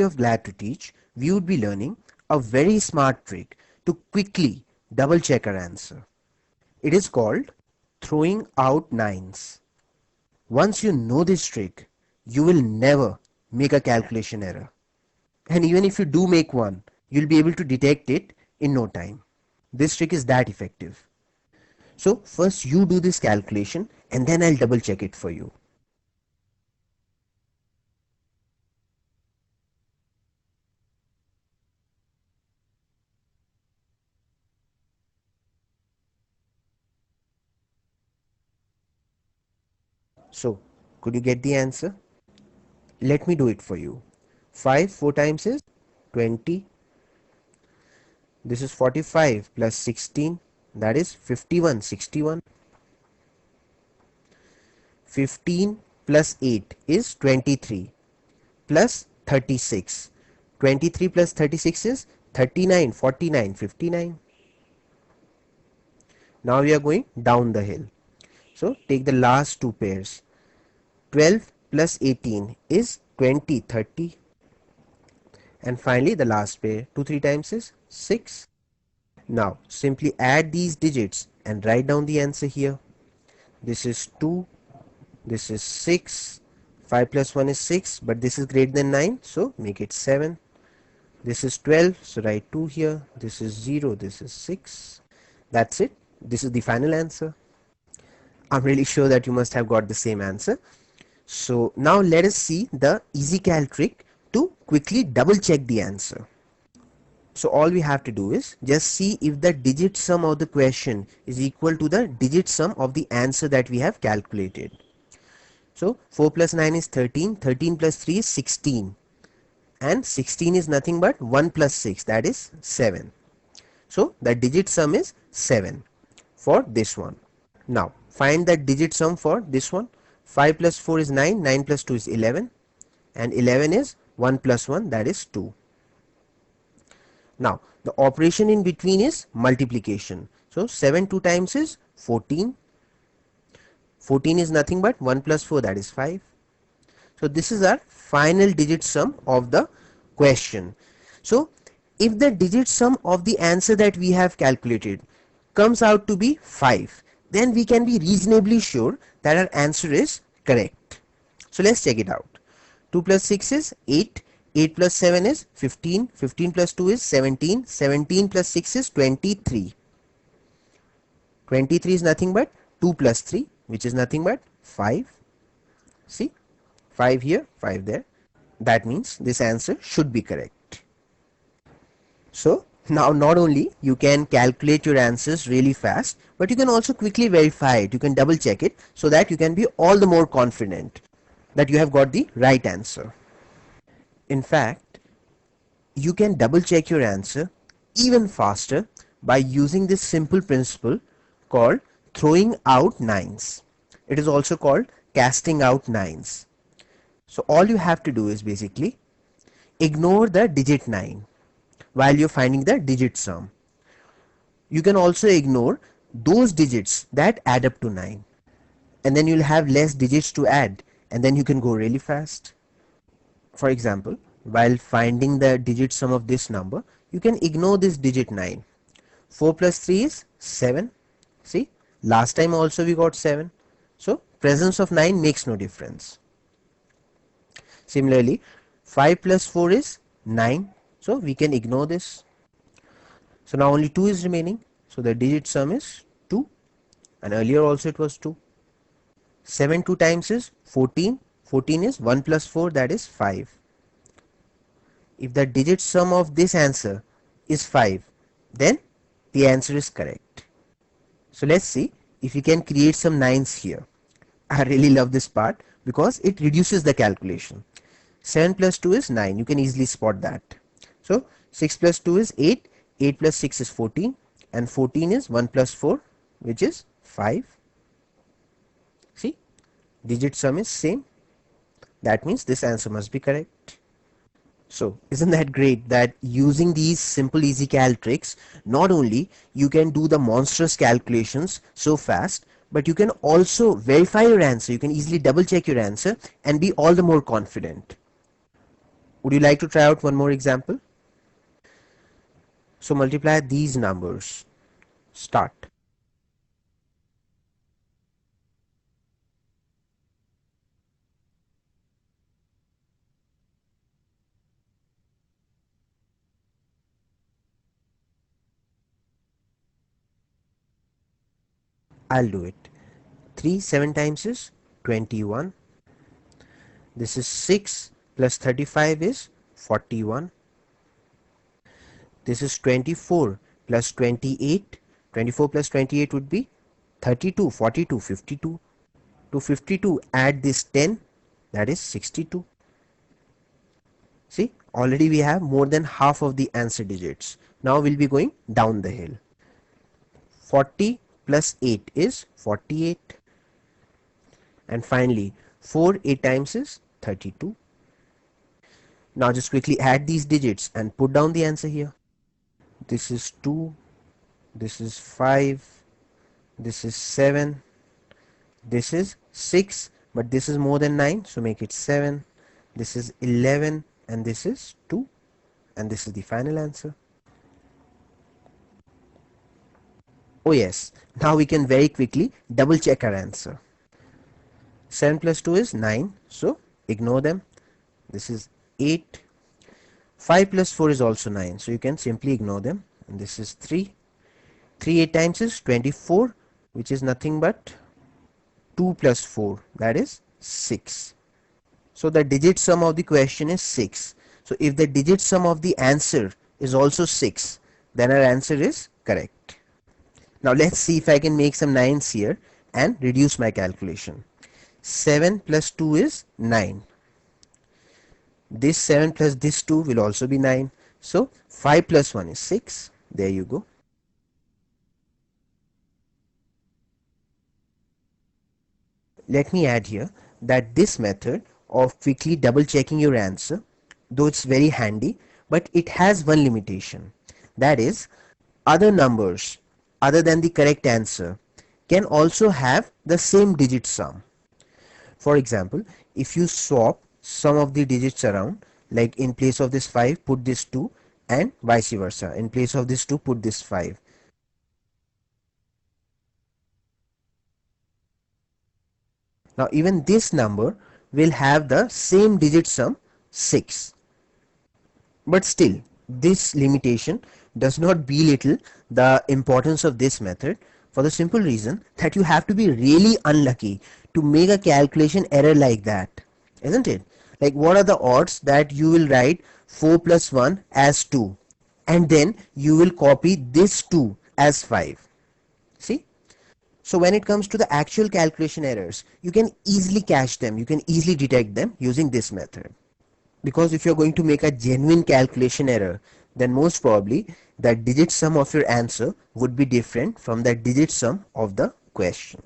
of Glad to Teach, we would be learning a very smart trick to quickly double check our answer. It is called throwing out nines. Once you know this trick, you will never make a calculation error. And even if you do make one, you'll be able to detect it in no time. This trick is that effective. So first you do this calculation and then I'll double check it for you. So could you get the answer? Let me do it for you. 5 4 times is 20. This is 45 plus 16, that is 51, 61. 15 plus 8 is 23 plus 36. 23 plus 36 is 39, 49, 59. Now we are going down the hill. So take the last two pairs. 12 plus 18 is 20, 30. And finally the last pair, 2 3 times is 6. Now simply add these digits and write down the answer here. This is 2, this is 6, 5 plus 1 is 6, but this is greater than 9, so make it 7. This is 12, so write 2 here. This is 0, this is 6. That's it. This is the final answer. I'm really sure that you must have got the same answer. So now let us see the EasyCal trick to quickly double check the answer. So all we have to do is just see if the digit sum of the question is equal to the digit sum of the answer that we have calculated. So 4 plus 9 is 13, 13 plus 3 is 16, and 16 is nothing but 1 plus 6, that is 7. So the digit sum is 7 for this one. Now find the digit sum for this one. 5 plus 4 is 9, 9 plus 2 is 11, and 11 is 1 plus 1, that is 2. Now the operation in between is multiplication. So 7 2 times is 14. 14 is nothing but 1 plus 4, that is 5. So this is our final digit sum of the question. So if the digit sum of the answer that we have calculated comes out to be 5, then we can be reasonably sure that our answer is correct. So let's check it out. 2 plus 6 is 8, 8 plus 7 is 15, 15 plus 2 is 17, 17 plus 6 is 23. 23 is nothing but 2 plus 3, which is nothing but 5. See, 5 here, 5 there. That means this answer should be correct. So now not only you can calculate your answers really fast, but you can also quickly verify it. You can double check it so that you can be all the more confident that you have got the right answer. In fact, you can double check your answer even faster by using this simple principle called throwing out nines. It is also called casting out nines. So all you have to do is basically ignore the digit 9 while you're finding the digit sum. You can also ignore those digits that add up to 9, and then you'll have less digits to add, and then you can go really fast. For example, while finding the digit sum of this number, you can ignore this digit 9. 4 plus 3 is 7. See, last time also we got 7. So presence of 9 makes no difference. Similarly, 5 plus 4 is 9. So we can ignore this. So now only 2 is remaining. So the digit sum is 2. And earlier also it was 2. 7 2 times is 14. 14 is 1 plus 4, that is 5. If the digit sum of this answer is 5, then the answer is correct. So let's see if we can create some 9s here. I really love this part because it reduces the calculation. 7 plus 2 is 9. You can easily spot that. So 6 plus 2 is 8. 8 plus 6 is 14. And 14 is 1 plus 4, which is 5. See, digit sum is same. That means this answer must be correct. So isn't that great that using these simple EasyCal tricks, not only you can do the monstrous calculations so fast, but you can also verify your answer. You can easily double check your answer and be all the more confident. Would you like to try out one more example? So multiply these numbers. Start. I'll do it. 3 7 times is 21. This is 6 plus 35 is 41. This is 24 plus 28. 24 plus 28 would be 32, 42, 52. To 52 add this 10, that is 62. See, already we have more than half of the answer digits. Now we'll be going down the hill. 40 plus 8 is 48. And finally 4 8 times is 32. Now just quickly add these digits and put down the answer here. This is 2, this is 5, this is 7, this is 6, but this is more than 9, so make it 7, this is 11, and this is 2, and this is the final answer. Oh yes, now we can very quickly double check our answer. 7 plus 2 is 9, so ignore them. This is 8. 5 plus 4 is also 9, so you can simply ignore them. And this is 3. 3 8 times is 24, which is nothing but 2 plus 4, that is 6. So the digit sum of the question is 6. So if the digit sum of the answer is also 6, then our answer is correct. Now let's see if I can make some 9s here and reduce my calculation. 7 plus 2 is 9. This 7 plus this 2 will also be 9. So 5 plus 1 is 6. There you go. Let me add here that this method of quickly double checking your answer, though it's very handy, but it has one limitation. That is, other numbers other than the correct answer can also have the same digit sum. For example, if you swap some of the digits around, like in place of this 5 put this 2, and vice versa, in place of this 2 put this 5. Now even this number will have the same digit sum 6. But still, this limitation does not belittle the importance of this method, for the simple reason that you have to be really unlucky to make a calculation error like that, isn't it? Like, what are the odds that you will write 4 plus 1 as 2 and then you will copy this 2 as 5? See? So when it comes to the actual calculation errors, you can easily catch them, you can easily detect them using this method. Because if you're going to make a genuine calculation error, then most probably the digit sum of your answer would be different from the digit sum of the question.